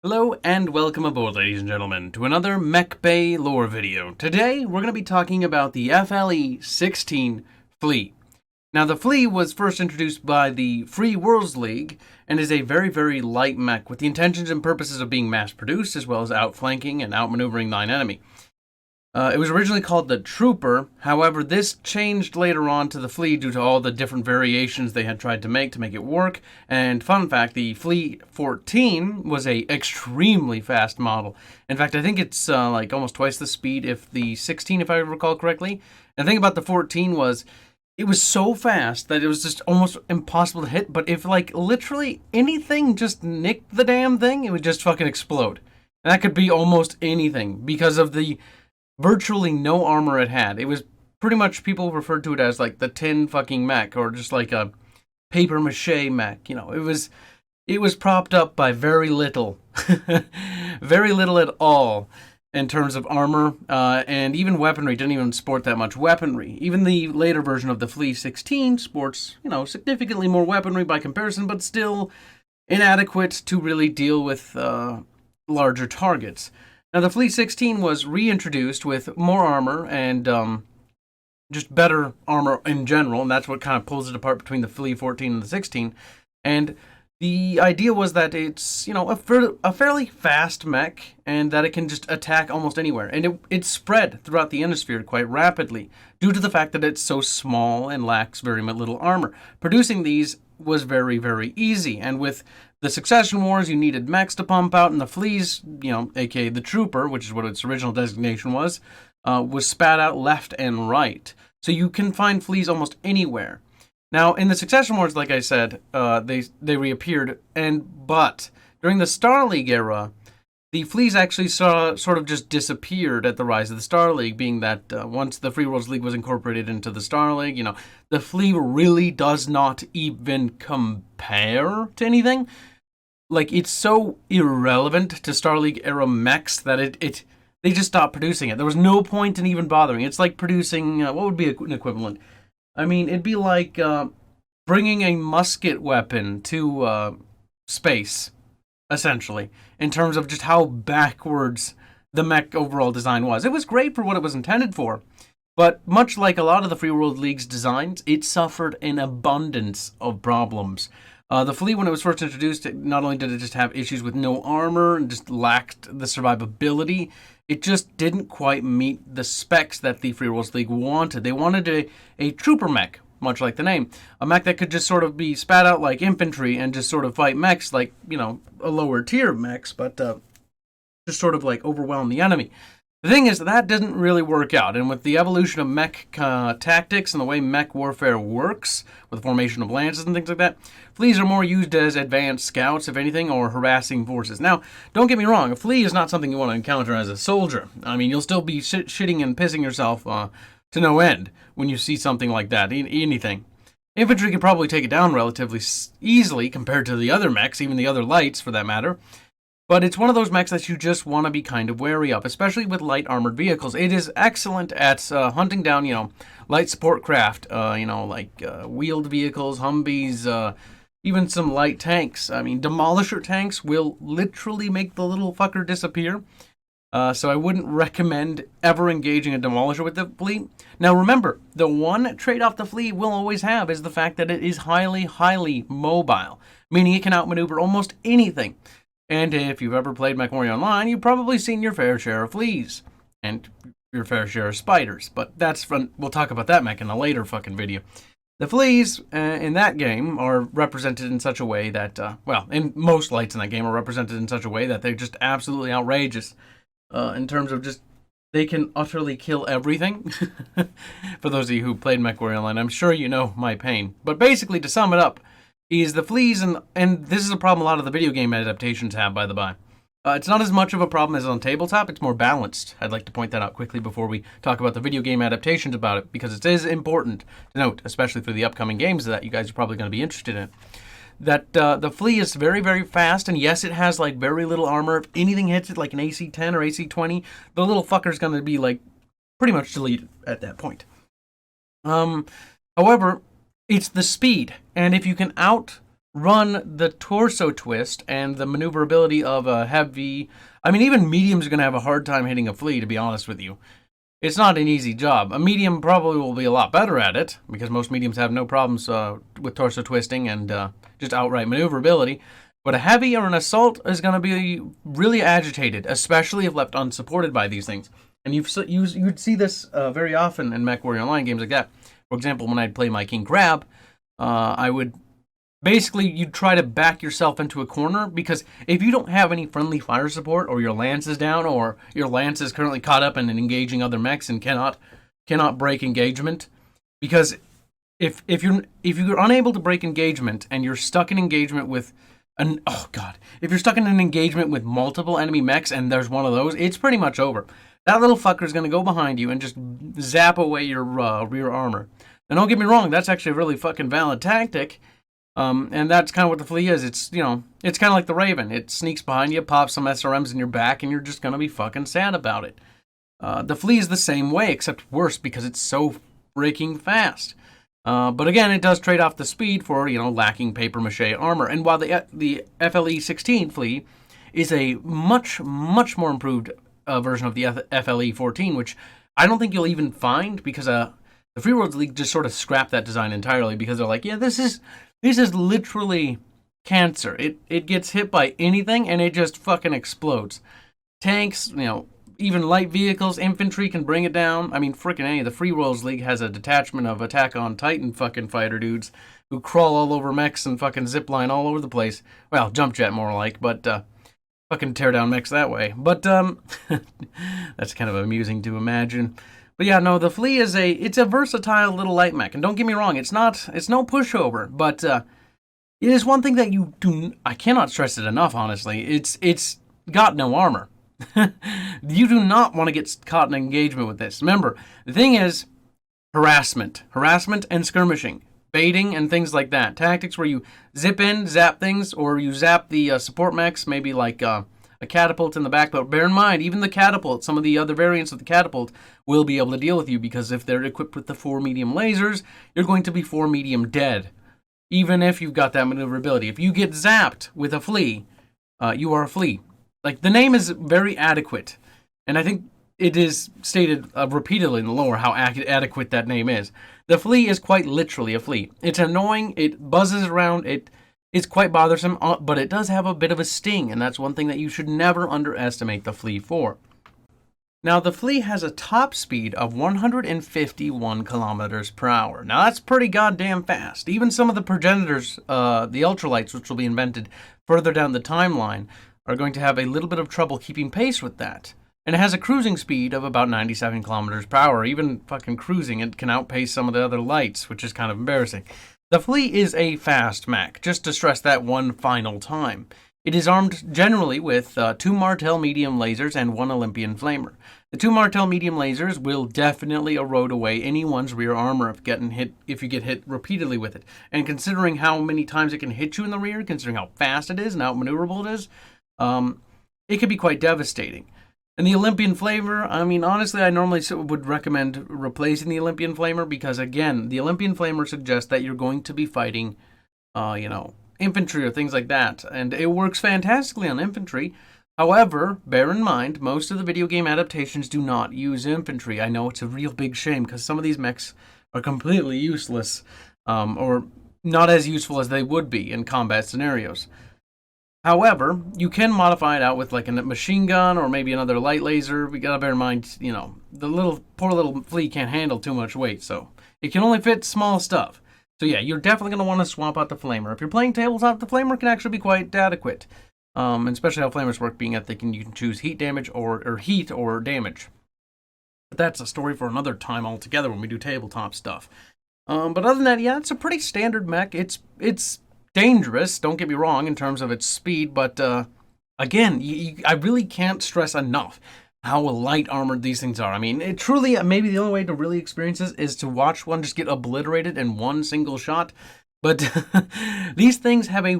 Hello and welcome aboard, ladies and gentlemen, to another Mech Bay lore video. Today, we're going to be talking about the FLE 16 FLEA. Now, the FLEA was first introduced by the Free Worlds League and is a very light mech with the intentions and purposes of being mass-produced as well as outflanking and outmaneuvering thine enemy. It was originally called the Trooper, however this changed later on to the FLEA due to all the different variations they had tried to make it work, and fun fact, the FLEA 14 was a extremely fast model. In fact, I think it's like almost twice the speed if the 16, if I recall correctly. And the thing about the 14 was, it was so fast that it was just almost impossible to hit, but if like literally anything just nicked the damn thing, it would just fucking explode. And that could be almost anything because of the virtually no armor it had. It was pretty much, people referred to it as like the tin fucking mech, or just like a paper mache mech. You know, it was propped up by very little, very little at all in terms of armor, and even weaponry didn't even sport that much weaponry. Even the later version of the FLEA 16 sports, you know, significantly more weaponry by comparison, but still inadequate to really deal with larger targets. Now, the FLEA 16 was reintroduced with more armor and just better armor in general, and that's what kind of pulls it apart between the FLEA 14 and the 16. And the idea was that it's, you know, a fairly fast mech, and that it can just attack almost anywhere. And it spread throughout the Ionosphere quite rapidly, due to the fact that it's so small and lacks very little armor. Producing these was very easy, and with the Succession Wars, you needed mechs to pump out, and the FLEAs, you know, aka the Trooper, which is what its original designation was spat out left and right. So you can find FLEAs almost anywhere. Now, in the Succession Wars, like I said, they reappeared, but during the Star League era, the FLEAs actually sort of just disappeared at the rise of the Star League, being that once the Free Worlds League was incorporated into the Star League, you know, the FLEA really does not even compare to anything. Like, it's so irrelevant to Star League era mechs that they just stopped producing it. There was no point in even bothering. It's like producing, what would be an equivalent? I mean, it'd be like bringing a musket weapon to space, essentially, in terms of just how backwards the mech overall design was. It was great for what it was intended for, but much like a lot of the Free World League's designs, it suffered an abundance of problems. The FLEA, when it was first introduced, not only did it just have issues with no armor and just lacked the survivability, it just didn't quite meet the specs that the Free Worlds League wanted. They wanted a trooper mech, much like the name. A mech that could just sort of be spat out like infantry and just sort of fight mechs like, you know, a lower tier mechs, but just sort of like overwhelm the enemy. The thing is, that didn't really work out, and with the evolution of mech tactics and the way mech warfare works, with the formation of lances and things like that, FLEAs are more used as advanced scouts, if anything, or harassing forces. Now, don't get me wrong, a FLEA is not something you want to encounter as a soldier. I mean, you'll still be shitting and pissing yourself to no end when you see something like that, anything. Infantry can probably take it down relatively easily compared to the other mechs, even the other lights for that matter. But it's one of those mechs that you just want to be kind of wary of, especially with light armored vehicles. It is excellent at hunting down, you know, light support craft, you know, like wheeled vehicles, Humvees, even some light tanks. I mean, demolisher tanks will literally make the little fucker disappear. So I wouldn't recommend ever engaging a demolisher with the FLEA. Now remember, the one trade-off the FLEA will always have is the fact that it is highly mobile, meaning it can outmaneuver almost anything. And if you've ever played MechWarrior Online, you've probably seen your fair share of FLEAs. And your fair share of spiders. But that's fun. We'll talk about that mech in a later fucking video. The FLEAs in that game are represented in such a way that, well, in most lights in that game are represented in such a way that they're just absolutely outrageous. In terms of just, they can utterly kill everything. For those of you who played MechWarrior Online, I'm sure you know my pain. But basically, to sum it up, is the FLEAs, and this is a problem a lot of the video game adaptations have, by the by. It's not as much of a problem as on tabletop, it's more balanced. I'd like to point that out quickly before we talk about the video game adaptations about it, because it is important to note, especially for the upcoming games that you guys are probably going to be interested in, that the FLEA is very fast, and yes, it has like very little armor. If anything hits it, like an AC-10 or AC-20, the little fucker's going to be like pretty much deleted at that point. However, it's the speed, and if you can run the torso twist and the maneuverability of a heavy. I mean, even mediums are going to have a hard time hitting a FLEA, to be honest with you. It's not an easy job. A medium probably will be a lot better at it, because most mediums have no problems with torso twisting and just outright maneuverability. But a heavy or an assault is going to be really agitated, especially if left unsupported by these things. And you'd see this very often in MechWarrior Online games like that. For example, when I'd play my King Crab, I would basically, you'd try to back yourself into a corner, because if you don't have any friendly fire support, or your lance is down, or your lance is currently caught up and engaging other mechs and cannot break engagement, because if you're unable to break engagement and you're stuck in engagement with if you're stuck in an engagement with multiple enemy mechs and there's one of those, it's pretty much over. That little fucker's going to go behind you and just zap away your rear armor. And don't get me wrong, that's actually a really fucking valid tactic. And that's kind of what the FLEA is. It's it's kind of like the Raven. It sneaks behind you, pops some SRMs in your back, and you're just going to be fucking sad about it. The FLEA is the same way, except worse, because it's so freaking fast. But again, it does trade off the speed for, lacking papier-mâché armor. And while the FLE 16 FLEA is a much, much more improved version of the FLE 14, which I don't think you'll even find, because the Free Worlds League just sort of scrapped that design entirely, because they're like, yeah, this is literally cancer. It gets hit by anything, and it just fucking explodes. Tanks, even light vehicles, infantry can bring it down. I mean, frickin' A, the Free Worlds League has a detachment of Attack on Titan fucking fighter dudes who crawl all over mechs and fucking zipline all over the place. Well, jump jet more like, but fucking tear down mechs that way. But that's kind of amusing to imagine. But yeah, no, the FLEA it's a versatile little light mech, and don't get me wrong, it's no pushover, but it is one thing that I cannot stress it enough, honestly. It's got no armor. You do not want to get caught in engagement with this. Remember, the thing is harassment and skirmishing, baiting and things like that. Tactics where you zip in, zap things, or you zap the support mechs, maybe like a catapult in the back. But bear in mind, even the catapult, some of the other variants of the catapult will be able to deal with you, because if they're equipped with the 4 medium lasers, you're going to be 4 medium dead, even if you've got that maneuverability. If you get zapped with a FLEA, you are a FLEA. Like, the name is very adequate, and I think it is stated repeatedly in the lore how adequate that name is. The FLEA is quite literally a FLEA. It's annoying, it buzzes around, it's quite bothersome, but it does have a bit of a sting, and that's one thing that you should never underestimate the FLEA for. Now, the FLEA has a top speed of 151 kilometers per hour. Now, that's pretty goddamn fast. Even some of the progenitors, the ultralights, which will be invented further down the timeline, are going to have a little bit of trouble keeping pace with that. And it has a cruising speed of about 97 kilometers per hour. Even fucking cruising, it can outpace some of the other lights, which is kind of embarrassing. The FLEA is a fast mech, just to stress that one final time. It is armed generally with 2 Martel medium lasers and 1 Olympian flamer. The 2 Martel medium lasers will definitely erode away anyone's rear armor if you get hit repeatedly with it. And considering how many times it can hit you in the rear, considering how fast it is and how maneuverable it is, it could be quite devastating. And the Olympian flamer, I mean, honestly, I normally would recommend replacing the Olympian flamer, because, again, the Olympian flamer suggests that you're going to be fighting, infantry or things like that. And it works fantastically on infantry. However, bear in mind, most of the video game adaptations do not use infantry. I know it's a real big shame, because some of these mechs are completely useless, or not as useful as they would be in combat scenarios. However, you can modify it out with like a machine gun or maybe another light laser. We gotta bear in mind, the poor little FLEA can't handle too much weight, so it can only fit small stuff. So yeah, you're definitely gonna want to swap out the flamer. If you're playing tabletop, the flamer can actually be quite adequate, and especially how flamers work, being that you can choose heat damage or heat or damage. But that's a story for another time altogether when we do tabletop stuff. But other than that, yeah, it's a pretty standard mech. It's dangerous, don't get me wrong, in terms of its speed, but again, I really can't stress enough how light armored these things are. I mean, it truly, maybe the only way to really experience this is to watch one just get obliterated in one single shot. But these things have a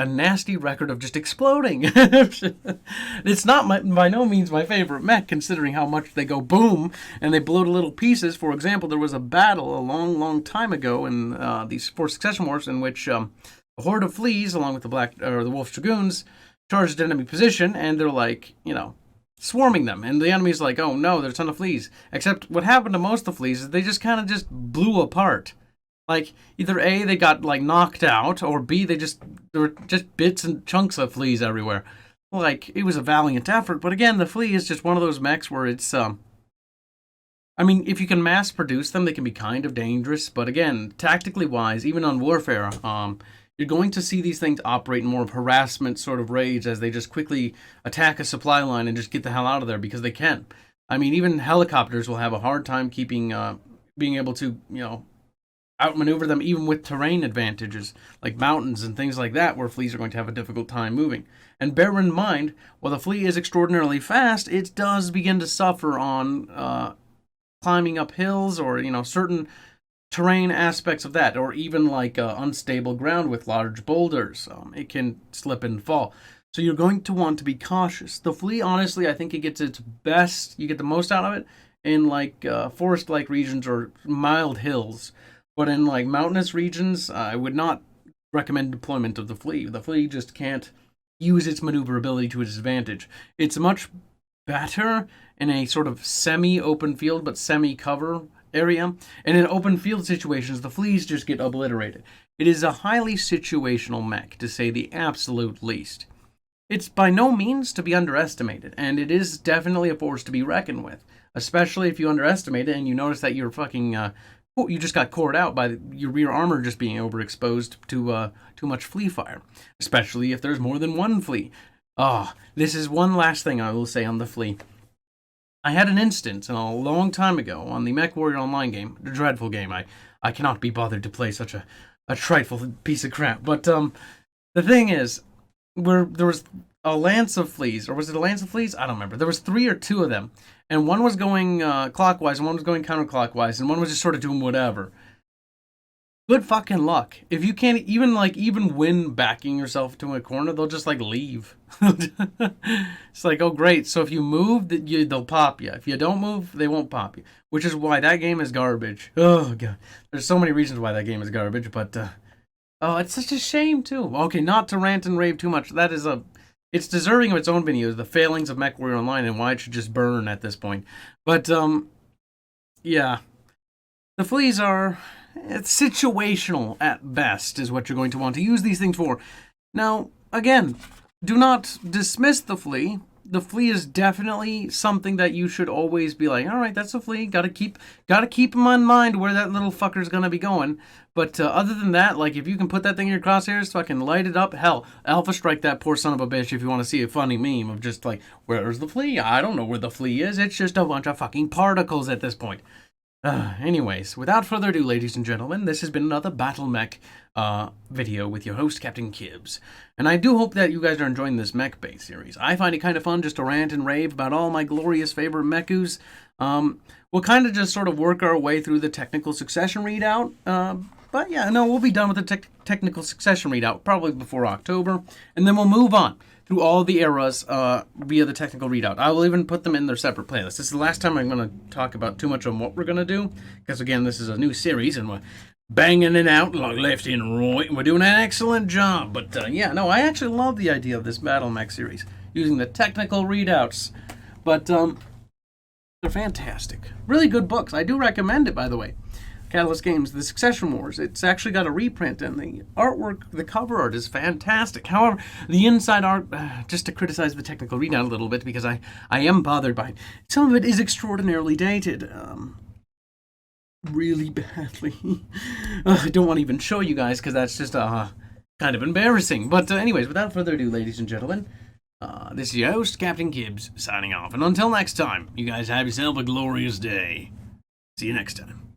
nasty record of just exploding. It's not by no means my favorite mech, considering how much they go boom and they blow to little pieces. For example, there was a battle a long, long time ago in these 4 Succession Wars in which a a horde of fleas, along with the wolf dragoons, charged an enemy position, and they're like, swarming them. And the enemy's like, oh no, there's a ton of fleas. Except what happened to most of the fleas is they just kind of just blew apart. Like, either A, they got, like, knocked out, or B, there were just bits and chunks of fleas everywhere. Like, it was a valiant effort, but again, the flea is just one of those mechs where it's, I mean, if you can mass produce them, they can be kind of dangerous, but again, tactically wise, even on Warfare, you're going to see these things operate in more of harassment sort of rage as they just quickly attack a supply line and just get the hell out of there because they can. I mean, even helicopters will have a hard time being able to, outmaneuver them even with terrain advantages, like mountains and things like that, where fleas are going to have a difficult time moving. And bear in mind, while the flea is extraordinarily fast, it does begin to suffer on climbing up hills or, certain terrain aspects of that, or even like unstable ground with large boulders. It can slip and fall. So you're going to want to be cautious. The flea, honestly, I think it gets its best, you get the most out of it in like forest-like regions or mild hills. But in like mountainous regions, I would not recommend deployment of the flea. The flea just can't use its maneuverability to its advantage. It's much better in a sort of semi-open field, but semi-cover area. And in open field situations, the fleas just get obliterated. It is a highly situational mech, to say the absolute least. It's by no means to be underestimated, and it is definitely a force to be reckoned with. Especially if you underestimate it and you notice that you're fucking... you just got cored out by your rear armor just being overexposed to too much flea fire. Especially if there's more than one flea. This is one last thing I will say on the flea. I had an instance a long time ago on the MechWarrior Online game, a dreadful game. I cannot be bothered to play such a trifle piece of crap. But the thing is, where there was a lance of fleas, or was it a lance of fleas? I don't remember. There was 3 or 2 of them, and one was going clockwise, and one was going counterclockwise, and one was just sort of doing whatever. Good fucking luck. If you can't even win backing yourself to a corner, they'll just like leave. It's like, oh great, so if you move, they'll pop you. If you don't move, they won't pop you. Which is why that game is garbage. Oh god, there's so many reasons why that game is garbage, but it's such a shame too. Okay, not to rant and rave too much. It's deserving of its own videos, the failings of MechWarrior Online and why it should just burn at this point. But yeah, the fleas are... It's situational at best is what you're going to want to use these things for. Now, again, do not dismiss the flea. The flea is definitely something that you should always be like, all right, that's a flea. Gotta keep him in mind where that little fucker's gonna be going. But other than that, like if you can put that thing in your crosshairs, fucking light it up. Hell, alpha strike that poor son of a bitch if you want to see a funny meme of just like, where's the flea? I don't know where the flea is. It's just a bunch of fucking particles at this point. Anyways, without further ado, ladies and gentlemen, this has been another Battle Mech video with your host, Captain Kibbs. And I do hope that you guys are enjoying this mech-based series. I find it kind of fun just to rant and rave about all my glorious favorite mechus. We'll kind of just sort of work our way through the technical succession readout. But yeah, no, we'll be done with the technical succession readout probably before October. And then we'll move on through all the eras via the technical readout. I will even put them in their separate playlists. This is the last time I'm going to talk about too much on what we're going to do, because again, this is a new series, and we're banging it out like left and right, and we're doing an excellent job. But yeah, no, I actually love the idea of this Battle Mech series, using the technical readouts. But they're fantastic. Really good books. I do recommend it, by the way. Catalyst Games, The Succession Wars. It's actually got a reprint, and the artwork, the cover art is fantastic. However, the inside art, just to criticize the technical readout a little bit, because I am bothered by it, some of it is extraordinarily dated. Really badly. I don't want to even show you guys, because that's just kind of embarrassing. But anyways, without further ado, ladies and gentlemen, this is your host, Captain Kibbs, signing off. And until next time, you guys have yourself a glorious day. See you next time.